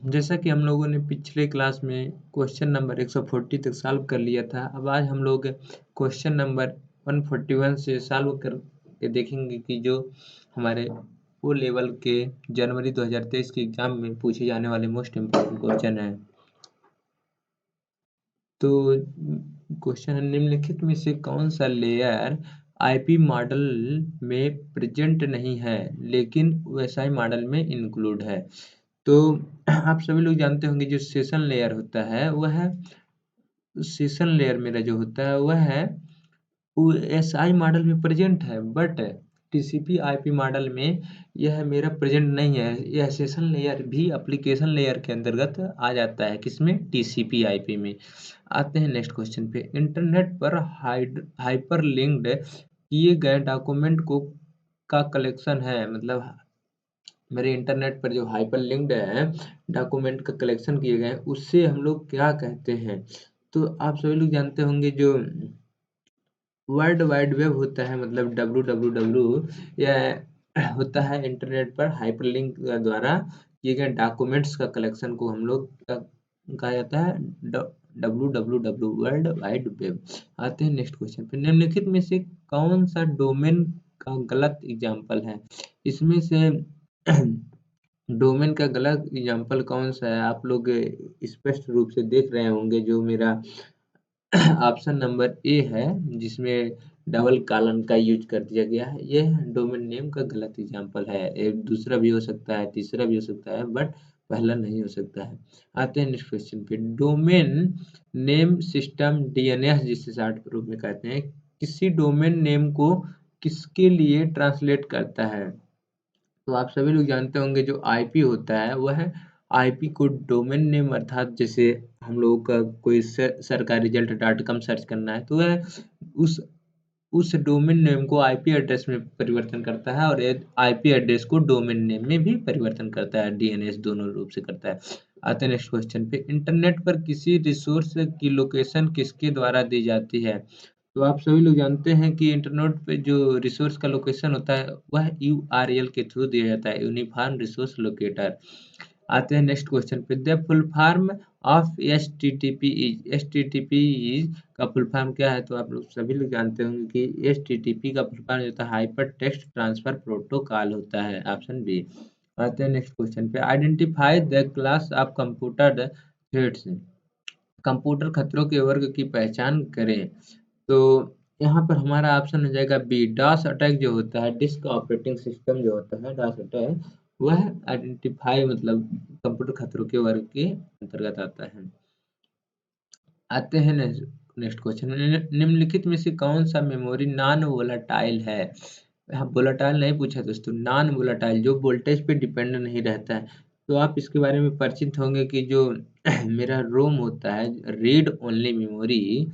जैसा कि हम लोगों ने पिछले क्लास में क्वेश्चन नंबर 140 तक सॉल्व कर लिया था, अब आज हम लोग क्वेश्चन नंबर 141 से सॉल्व करके देखेंगे कि जो हमारे ओ लेवल के जनवरी 2023 के एग्जाम में पूछे जाने वाले मोस्ट इम्पोर्टेंट क्वेश्चन है। तो क्वेश्चन है, निम्नलिखित में से कौन सा लेयर आईपी मॉडल में प्रेजेंट नहीं है लेकिन वीएसआई मॉडल में इंक्लूड है। तो आप सभी लोग जानते होंगे जो सेशन लेयर होता है वह सेशन लेयर मेरा जो होता है वह है वीएसआई मॉडल में प्रेजेंट है, बट टीसीपी आईपी मॉडल में यह मेरा प्रेजेंट नहीं है। यह सेशन लेयर भी एप्लीकेशन लेयर के अंतर्गत आ जाता है, किसमें? टीसीपी आईपी में। आते हैं नेक्स्ट क्वेश्चन पे। इंटरनेट पर हाइपर लिंक्ड किए गए डॉक्यूमेंट को का कलेक्शन है, मतलब मेरे इंटरनेट पर जो हाइपर लिंक्ड है डॉक्यूमेंट का कलेक्शन किए गए हैं उससे हम लोग क्या कहते हैं? तो आप सभी लोग जानते होंगे जो वर्ल्ड वाइड वेब होता है, मतलब www, यह होता है इंटरनेट पर हाइपरलिंक द्वारा किए गए डॉक्यूमेंट्स का कलेक्शन को हम लोग कहा जाता है www, वर्ल्ड वाइड वेब। आते हैं नेक्स्ट क्वेश्चन पे। निम्नलिखित में से कौन सा डोमेन का गलत एग्जाम्पल है? इसमें से डोमेन का गलत एग्जाम्पल कौन सा है? आप लोग स्पष्ट रूप से देख रहे होंगे जो मेरा ऑप्शन नंबर ए है जिसमें डबल कॉलन का यूज कर दिया गया है, यह डोमेन नेम का गलत एग्जांपल है। एक दूसरा भी हो सकता है, तीसरा भी हो सकता है, बट पहला नहीं हो सकता है। आते हैं नेक्स्ट क्वेश्चन पे। डोमेन नेम सिस्टम डीएनएस जिसे शॉर्ट रूप में कहते हैं, किसी डोमेन नेम को किसके लिए ट्रांसलेट करता है? तो आप सभी लोग जानते होंगे जो आईपी होता है वह आईपी को डोमेन नेम, अर्थात जैसे हम लोगों का कोई सरकारी रिजल्ट डॉट कॉम सर्च करना है तो वह उस उस डोमेन नेम को आईपी एड्रेस में परिवर्तन करता है और आईपी एड्रेस को डोमेन नेम में भी परिवर्तन करता है, डीएनएस दोनों रूप से करता है। आते हैं नेक्स्ट क्वेश्चन पे। इंटरनेट पर किसी रिसोर्स की लोकेशन किसके द्वारा दी जाती है? तो आप सभी लोग जानते हैं कि इंटरनेट पे जो रिसोर्स का लोकेशन होता है वह यूआरएल के थ्रू दिया जाता है, यूनिफॉर्म रिसोर्स लोकेटर। आते हैं नेक्स्ट क्वेश्चन पे। The full form of HTTP का फुल फॉर्म क्या है? तो आप लोग सभी लोग जानते होंगे कि एचटीटीपी का फुल फॉर्म होता है हाइपर टेक्स्ट ट्रांसफर प्रोटोकॉल होता है, ऑप्शन बी। आते हैं नेक्स्ट क्वेश्चन पे। Identify the class of computer threads, computer खतरों के वर्ग की पहचान करें। तो यहाँ पर हमारा ऑप्शन हो जाएगा बी, डॉस अटैक जो होता है, डिस्क ऑपरेटिंग सिस्टम जो होता है डॉस अटैक, वह आइडेंटिफाई मतलब कंप्यूटर खतरों के वर्ग के अंतर्गत आता है। आते हैं नेक्स्ट क्वेश्चन। निम्नलिखित में से कौन सा मेमोरी नॉन वोलाटाइल है? यहाँ वोलाटाइल नहीं पूछा दोस्तों, नॉन वोलाटाइल, जो वोल्टेज पे डिपेंड नहीं रहता है। तो आप इसके बारे में परिचित होंगे कि जो मेरा रोम होता है, रीड ओनली मेमोरी,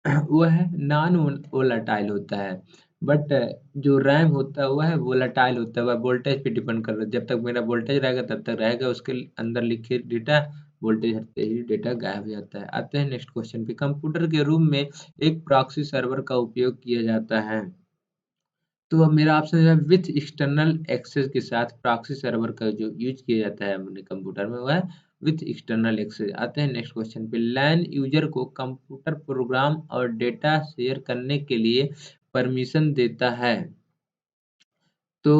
वह नॉन वोलाटाइल होता है, बट जो रैम होता है वह वोलाटाइल होता है, वह वोल्टेज पे डिपेंड कर रहा है। जब तक मेरा वोल्टेज रहेगा तब तक रहेगा, उसके अंदर लिखे डेटा, वोल्टेज हटते ही डेटा गायब हो जाता है। आते हैं नेक्स्ट क्वेश्चन पे। कंप्यूटर के रूम में एक प्रॉक्सी सर्वर का उपयोग किया जाता है। तो अब मेरा ऑप्शन है विथ एक्सटर्नल एक्सेस के साथ प्रॉक्सी सर्वर का जो यूज किया जाता है अपने कंप्यूटर में वह विथ एक्सटर्नल एक्सेस। आते हैं नेक्स्ट क्वेश्चन पे। लैन यूजर को कंप्यूटर प्रोग्राम और डेटा शेयर करने के लिए परमिशन देता है। तो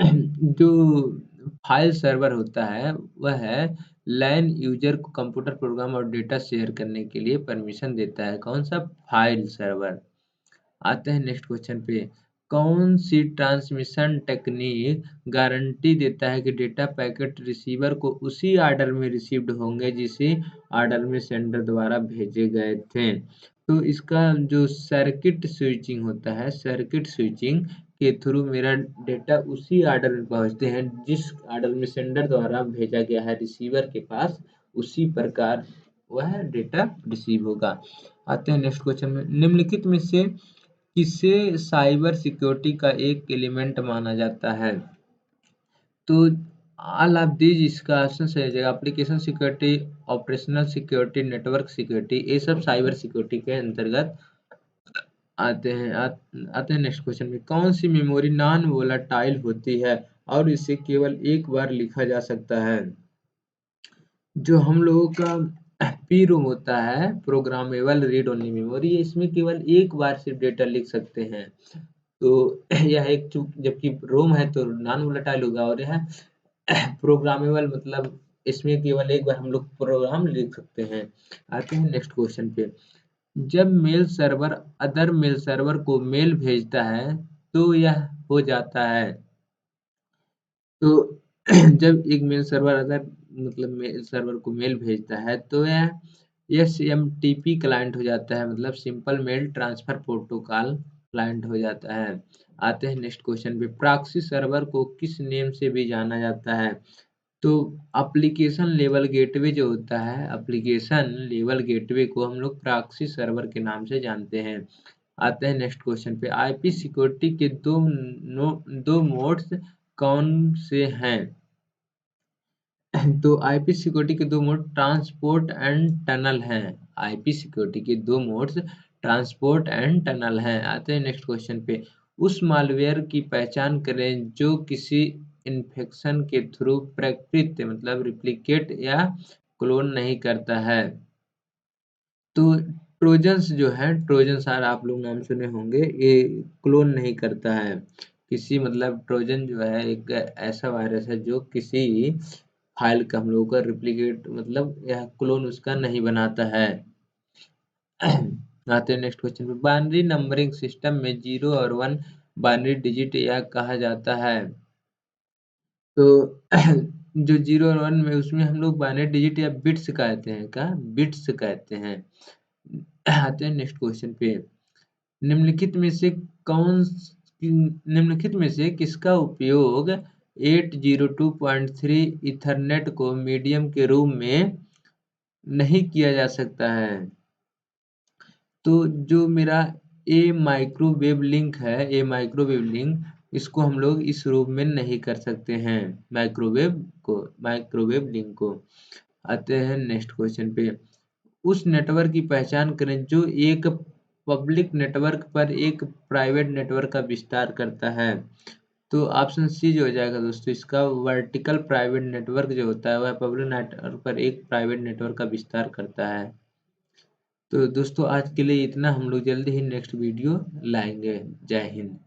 जो फाइल सर्वर होता है वह लैन यूजर को कंप्यूटर प्रोग्राम और डेटा शेयर करने के लिए परमिशन देता है, कौन सा? File server. आते हैं नेक्स्ट क्वेश्चन पे। कौन सी ट्रांसमिशन टेक्निक गारंटी देता है कि डेटा पैकेट रिसीवर को उसी ऑर्डर में रिसीव्ड होंगे जिसे ऑर्डर में सेंडर द्वारा भेजे गए थे? तो इसका जो सर्किट स्विचिंग होता है, सर्किट स्विचिंग के थ्रू मेरा डेटा उसी ऑर्डर में पहुंचते हैं जिस ऑर्डर में सेंडर द्वारा भेजा गया है रिसीवर के पास, उसी प्रकार वह डेटा रिसीव होगा। आते हैं नेक्स्ट क्वेश्चन में। निम्नलिखित में से किसे साइबर सिक्योरिटी का एक एलिमेंट माना जाता है? तो ऑल ऑफ दीज इसका ऑप्शन सही हो जाएगा। Application security, operational security, network security, ये सब साइबर सिक्योरिटी के अंतर्गत आते हैं। आते हैं नेक्स्ट क्वेश्चन में। कौन सी मेमोरी नॉन वोलाटाइल होती है और इसे केवल एक बार लिखा जा सकता है? जो हम लोगों का पी रोम होता है, प्रोग्रामेबल रीड ओनली मेमोरी, इसमें केवल एक बार सिर्फ डेटा लिख सकते हैं। तो यह एक चूक, जबकि रोम है तो नॉन वोलेटाइल होगा, और यह प्रोग्रामेबल मतलब इसमें केवल एक बार हम लोग प्रोग्राम लिख सकते हैं। आते हैं नेक्स्ट क्वेश्चन पे। जब mail server other mail server को मेल भेजता है तो यह हो जाता है। तो जब एक मेल सर्वर अदर मतलब मेल सर्वर को मेल भेजता है तो यह एसएमटीपी क्लाइंट हो जाता है, मतलब simple mail transfer protocol client हो जाता है। आते हैं नेक्स्ट क्वेश्चन पे। प्रॉक्सी सर्वर को किस नेम से भी जाना जाता है? तो एप्लीकेशन लेवल गेटवे जो होता है, एप्लीकेशन लेवल गेटवे को हम लोग प्रॉक्सी सर्वर के नाम से जानते हैं। आते हैं नेक्स्ट क्वेश्चन पे। आईपी सिक्योरिटी के दो मोड्स कौन से हैं? तो आईपी सिक्योरिटी के दो मोड ट्रांसपोर्ट एंड टनल हैं। आईपी सिक्योरिटी के दो मोड्स ट्रांसपोर्ट एंड टनल हैं। आते हैं नेक्स्ट क्वेश्चन पे। उस मालवेयर की पहचान करें जो किसी इन्फेक्शन के थ्रू प्रकृत मतलब रिप्लिकेट या क्लोन नहीं करता है। तो ट्रोजन्स जो है, ट्रोजन शायद आप लोग नाम सुने होंगे, ये क्लोन नहीं करता है किसी, मतलब ट्रोजन जो है एक ऐसा वायरस है जो किसी फाइल का हम लोगों का रिप्लिकेट मतलब यह क्लोन उसका नहीं बनाता है। आते हैं नेक्स्ट क्वेश्चन पे। बाइनरी नंबरिंग सिस्टम में 0 और 1 बाइनरी डिजिट या कहा जाता है। तो जो 0 और 1 में उसमें हम लोग बाइनरी डिजिट या बिट्स कहते हैं, क्या बिट्स कहते हैं। आते हैं नेक्स्ट क्वेश्चन पे। निम्नलिखित में से निम्नलिखित में से किसका उपयोग 802.3 ईथरनेट को मीडियम के रूप में नहीं किया जा सकता है? तो जो मेरा ए माइक्रोवेव लिंक है, ए माइक्रोवेव लिंक, इसको हम लोग इस रूप में नहीं कर सकते हैं, माइक्रोवेव लिंक को। आते हैं नेक्स्ट क्वेश्चन पे। उस नेटवर्क की पहचान करें जो एक पब्लिक नेटवर्क पर एक प्राइवेट नेटवर्क का विस्तार करता है। तो ऑप्शन सी जो हो जाएगा दोस्तों इसका, वर्टिकल प्राइवेट नेटवर्क जो होता है वह पब्लिक नेटवर्क पर एक प्राइवेट नेटवर्क का विस्तार करता है। तो दोस्तों आज के लिए इतना, हम लोग जल्दी ही नेक्स्ट वीडियो लाएंगे। जय हिंद।